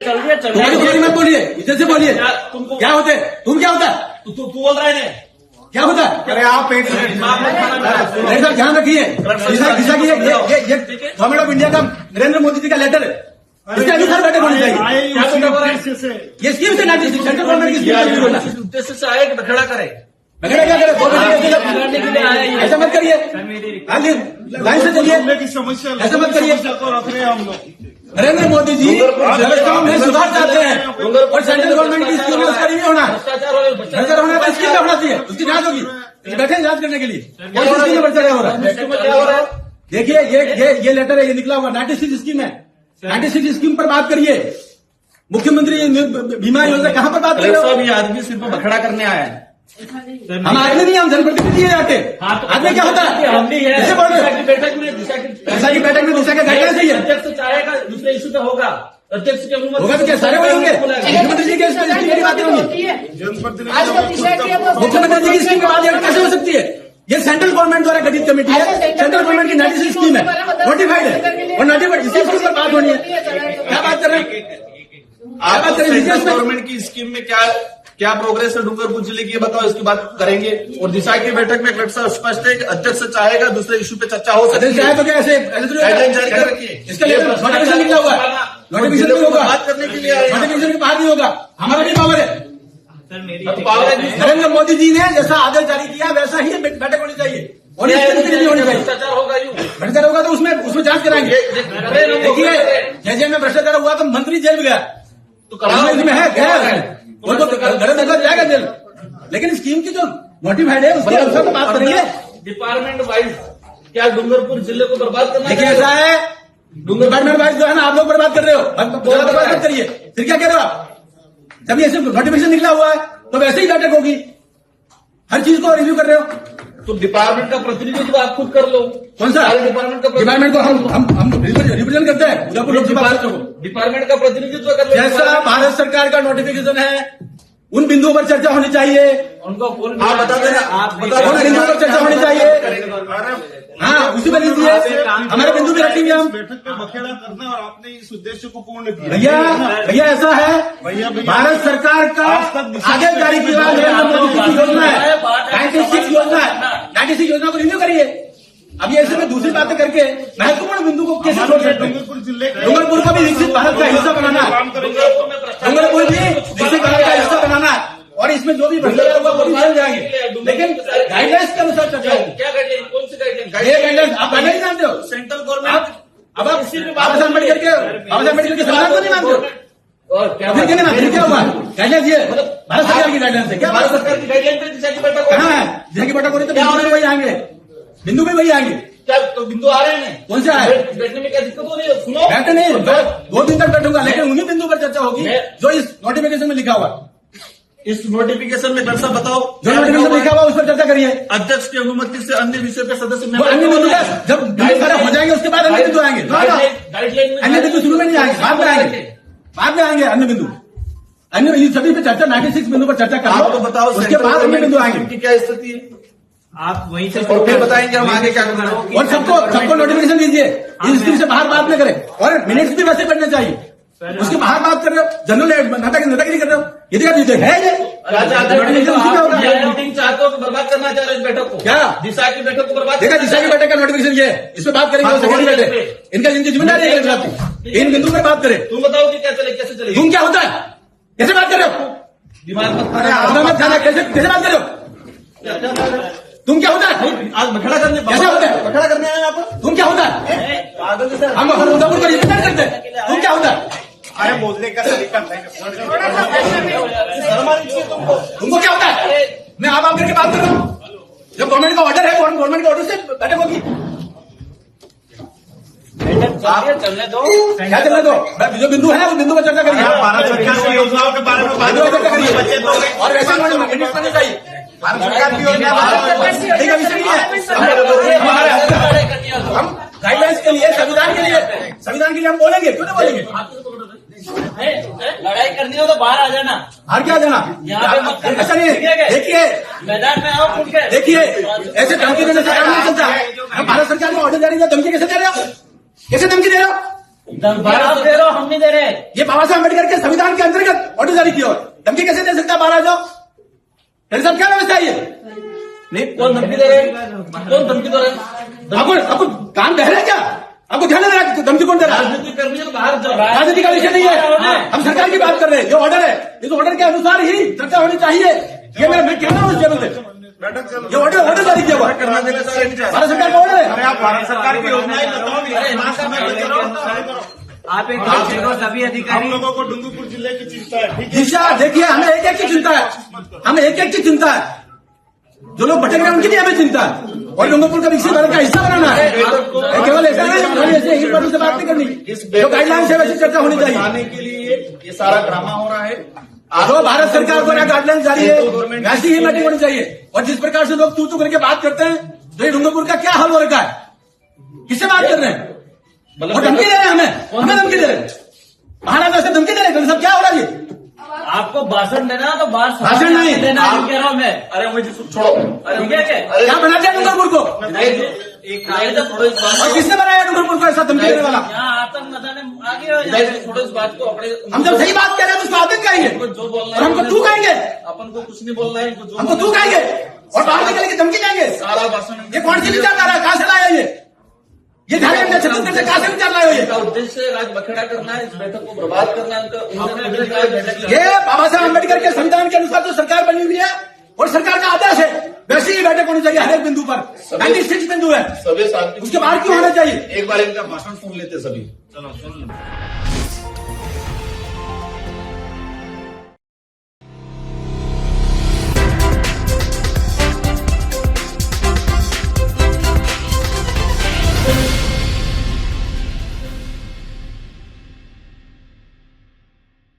तुम्हारी मत बोलिए, इधर से बोलिए। क्या होते तुम, क्या होता है तू बोल रहा है क्या होता है? अरे आप एक ऐसा ध्यान रखिए, दिशा की ये गवर्नमेंट ऑफ इंडिया का नरेंद्र मोदी जी का लेटर है, इसके अनुसार बैठक होनी चाहिए। ये स्कीम से नाटी सेंट्रल गवर्नमेंट की स्कीम उद्देश्य से आए कि बखेड़ा करे, बगैर क्या करे, ऐसा मत करिए, लाइन से चलिए, की समस्या ऐसा मत करिए। तो रख रहे हैं हम लोग। नरेंद्र मोदी जी व्यवस्थाओं में सुधार चाहते हैं और सेंट्रल गवर्नमेंट की स्कीम में उसका नहीं होना है, भ्रष्टाचार होना है, स्कीम में होना चाहिए, उसकी जांच होगी। बैठे जांच करने के लिए कौन सी स्कीम में भ्रष्टाचार हो रहा है? देखिए ये लेटर है, ये निकला हुआ 96 स्कीम है, 96 स्कीम पर बात करिए। मुख्यमंत्री बीमा योजना कहाँ पर बात कर रहे हो? ये आदमी सिर्फ बखेड़ा करने आया है। हम आदमी नहीं, हम जनप्रतिनिधि है आके। आदमी क्या होता है? जैसे बोल रहे हो बैठक में दिशा का गाइडलाइन चाहिए, अध्यक्ष चाहेगा दूसरे इशू पे होगा, अध्यक्ष के अनुमति होगा तो क्या सारे वही होंगे? मुख्यमंत्री जी की बातें होंगी, मुख्यमंत्री जी की स्कीम की बात कैसे हो सकती है? ये सेंट्रल गवर्नमेंट द्वारा गठित कमेटी है, सेंट्रल गवर्नमेंट की 96 स्कीम है, नोटिफाइड है और नोटिफाइड इसी स्कीम पर बात होनी है। क्या बात कर रहे हैं आप? सेंट्रल गवर्नमेंट की स्कीम में क्या प्रोग्रेस है डूंगरपुर जिले की, ये बताओ, इसकी बात करेंगे। और दिशा की बैठक में कलेक्टर स्पष्ट है कि अध्यक्ष चाहेगा दूसरे इशू पे चर्चा हो सकती है, तो क्या ऐसे गाइडलाइन जारी कर रखिए, इसका नोटिफिकेशन निकला हुआ है, नोटिफिकेशन नहीं होगा, बात करने के लिए नोटिफिकेशन के बाहर नहीं होगा, हमारा भी पावर है। नरेंद्र मोदी जी ने जैसा आदेश जारी किया वैसा ही बैठक होनी चाहिए और नहीं होनी चाहिए। भ्रष्टाचार होगा, भ्रष्टाचार होगा तो उसमें जांच कराएंगे। देखिए जैसे में भ्रष्टाचार हुआ तो मंत्री जेल में गया, तो इसमें है गया वो तो घर जाएगा जेल, लेकिन स्कीम की जो नोटिफाइड है उसके अनुसार तो बात करेंगे। डिपार्टमेंट वाइज क्या डूंगरपुर जिले को बर्बाद करना? देखिए ऐसा है, डिपार्टमेंट वाइज जो है ना आप लोग बर्बाद कर रहे हो, बर्बाद मत करिए। फिर क्या कह रहे हो आप? जब ये सिर्फ नोटिफिकेशन निकला हुआ है तो वैसे ही बैठक होगी, हर चीज को रिव्यू कर रहे हो। तो डिपार्टमेंट का प्रतिनिधित्व आप खुद कर लो। कौन सा डिपार्टमेंट को हम रिप्रेजेंट करते हैं उदयपुर लोकसभा क्षेत्र को। डिपार्टमेंट का प्रतिनिधित्व कर लो। जैसा भारत सरकार का नोटिफिकेशन है उन बिंदुओं पर चर्चा होनी चाहिए, उनको आप बता देना, आप उन बिंदुओं पर चर्चा होनी चाहिए। हाँ उसी पर लीजिए, हमारे बिंदु भी रखेंगे हम। बैठक में बखेड़ा करना और आपने इस उद्देश्य को पूर्ण किया। भैया ऐसा है, भारत सरकार का आगे जारी किया योजना है, 96 योजना है, 96 योजना को रिन्यू करिए। अब ये ऐसे में दूसरी बातें करके महत्वपूर्ण बिंदु को कैसे छोड़ सकते हैं? डूंगरपुर को भी विकसित भारत का हिस्सा बनाना है, डूंगरपुर भी विकसित भारत का हिस्सा बनाना है और इसमें जो भी भ्रष्टाचार हुआ वो भी चल जाएंगे, लेकिन गाइडलाइंस के अनुसार चर्चा होगी। क्या गाइडलाइन? कौन सी गाइडलाइन? ये गाइडलाइंस आप गाइडलाइन जानते हो? Central government. अब आप बाबा साहब अम्बेडकर के संविधान को नहीं मानते हो? और क्या फिर क्या हुआ? गाइडलाइंस ये भारत सरकार की गाइडलाइंस है। क्या भारत सरकार की गाइडलाइन पे दिशा की बैठक कहाँ है? दिशा की बैठक हो रही तो बिंदु में वही आएंगे, बिंदु में वही आएंगे। क्या तो बिंदु आ रहे हैं? कौन से आए? बैठने में क्या दिक्कत हो रही है? सुनो, बैठे नहीं, 2 दिन तक बैठूंगा, लेकिन उन्हीं बिंदु पर चर्चा होगी जो इस नोटिफिकेशन में लिखा हुआ। इस नोटिफिकेशन में दर्शा बताओ, जो नोटिफिकेशन लिखा हुआ उस पर चर्चा करिए। अध्यक्ष की अनुमति से अन्य विषय पे सदस्य अन्य बिंदु जब बिंदु खराब हो जाएंगे उसके बाद अन्य बिंदु आएंगे। गाइडलाइन अन्य बिंदु शुरू में नहीं आएंगे, बाद में आएंगे, बाद में आएंगे अन्य बिंदु। अन्य सभी पे चर्चा 96 बिंदु पर चर्चा करो, तो बताओ उसके बाद अन्य बिंदु आएंगे। की क्या स्थिति है? आप वहीं से और फिर बताएंगे हम आगे क्या करना है। और सबको नोटिफिकेशन दीजिए, इस स्कीम से बाहर बात न करें और मिनट्स भी वैसे करने चाहिए। उसके बाहर बात कर रहे हो, जनरल नेतागिरी कर रहे हो, यदि आप है ये मीटिंग चाहते हो तो बर्बाद करना चाह रहे हो इस बैठक को? क्या दिशा की बैठक को बर्बाद? देखा दिशा की बैठक का नोटिफिकेशन ये है, इस पर बात करेंगे। सेकेंडरी बैठक इनका जिम्मेदारी है, इन बिंदु पर बात करें। तुम बताओ कि कैसे चलेगी? तुम क्या होता है? कैसे बात कर रहे हो? दिमाग मत खाना, कैसे बात कर रहे हो? तुम क्या होता है? आज बखेड़ा करने कैसे होता है? बखेड़ा करने आए आप? तुम क्या होता है? हम उदयपुर को रिप्रेजेंट करते हैं, तुम क्या होता है? अरे बोलने का तरीका तुमको क्या होता है? मैं आप करके बात कर रहा हूँ, जब गवर्नमेंट का ऑर्डर है गवर्नमेंट के ऑर्डर से बैठक होगी। चलने दो, क्या चलने दो? जो बिंदु है उस बिंदु पर चर्चा करिए। भारत सरकार की योजनाओं के बारे में बात चर्चा करिए और वैसे मिनट्स नहीं चाहिए। भारत सरकार की योजना का विषय नहीं है, हम गाइडलाइंस के लिए, संविधान के लिए हम बोलेंगे, क्यों नहीं बोलेंगे? लड़ाई करनी हो तो बाहर आ जाना, बाहर क्या जाना? यहाँ पे मत करना। ऐसा नहीं, देखिए मैदान में आओ खुल के। देखिए ऐसे धमकी देने से काम नहीं चलता। हम भारत सरकार ने ऑर्डर जारी किया, धमकी कैसे दे रहे हो? कैसे धमकी दे रहे हो? आप दे रहे हो, हम नहीं दे रहे। ये बाबा साहब अम्बेडकर के संविधान के अंतर्गत ऑर्डर जारी किया और धमकी कैसे दे सकता है 12 जाओ? तेरे साथ क्या व्यवस्था है ये? नहीं, कौन धमकी दे रहे हैं? कौन धमकी दे रहे हैं? आपको काम बह रहा है क्या? आपको ध्यान नहीं रहा धमकी कौन दे रहा है? राजनीति करनी है तो बाहर जाओ। राजनीति का विषय नहीं है, हम सरकार की बात कर रहे हैं। जो ऑर्डर है इस ऑर्डर के अनुसार ही चर्चा होनी चाहिए। ये मैं कह रहा हूँ इस टेबल पे बैठक चल ये ऑर्डर जारी किया हुआ है। करना देना सारे नहीं चाहते। भारत सरकार का ऑर्डर है। अरे आप भारत सरकार की योजनाएं बताओ भी। अरे, मास्क में करो। आप एक काम करो, सभी हम अधिकारी लोगों को डूंगरपुर जिले की चिंता है, ठीक है? दिशा देखिए, हमें एक एक की चिंता है, हमें एक एक की चिंता है। जो लोग भटक रहे हैं उनकी भी हमें चिंता है और डूंगरपुर का विकसित भारत का हिस्सा बनाना है। केवल ऐसा नहीं खाली ऐसे ही पर से बात नहीं करनी। जो गाइडलाइंस है वैसे चर्चा होनी चाहिए। बताने के लिए ये सारा ड्रामा हो रहा है। जो भारत सरकार द्वारा गाइडलाइन जारी है वैसी ही मीटिंग होनी चाहिए। और जिस प्रकार से लोग तू करके बात करते हैं तो ये डूंगरपुर का क्या हाल हो रखा है? किससे बात कर रहे हैं? और धमकी दे रहे हैं हमें धमकी दे रहे हैं। महाराजा से धमकी दे रहे हैं। सब क्या हो रहा है ये? आपको भाषण देना तो बाहर भाषण नहीं देना, कह रहा हूँ मैं। अरे मुझे छोड़ो। अरे ठीक है क्या बना दिया डूंगरपुर को? एक थोड़ा इस बात और किसने बनाया डूंगरपुर को ऐसा धमकी देने वाला? यहाँ आतंक मचाने आगे हो जाए। थोड़ा इस बात को अपने हम जब सही बात कह रहे हैं तो उसको आतंक कहेंगे जो बोलना और हमको तू कहेंगे, अपन को कुछ नहीं बोलना है। इनको जो हमको तू कहेंगे और बाहर निकल के धमकी देंगे। सारा भाषण ये कौन सी विचारधारा है? कहां से लाया ये झारखंड में छत्तीसगढ़ से कहां से विचार लाया ये? इनका उद्देश्य राज बखेड़ा करना है, इस बैठक को बर्बाद करना है। उन्होंने बैठक ये बाबा साहब अम्बेडकर के संविधान के अनुसार जो सरकार बनी हुई है और सरकार का आदेश है वैसे ही बैठक होनी चाहिए। हर एक बिंदु पर 96 बिंदु है, सभी शांति उसके बाहर क्यों होना चाहिए? एक बार इनका भाषण सुन लेते सभी। चलो सुन लो।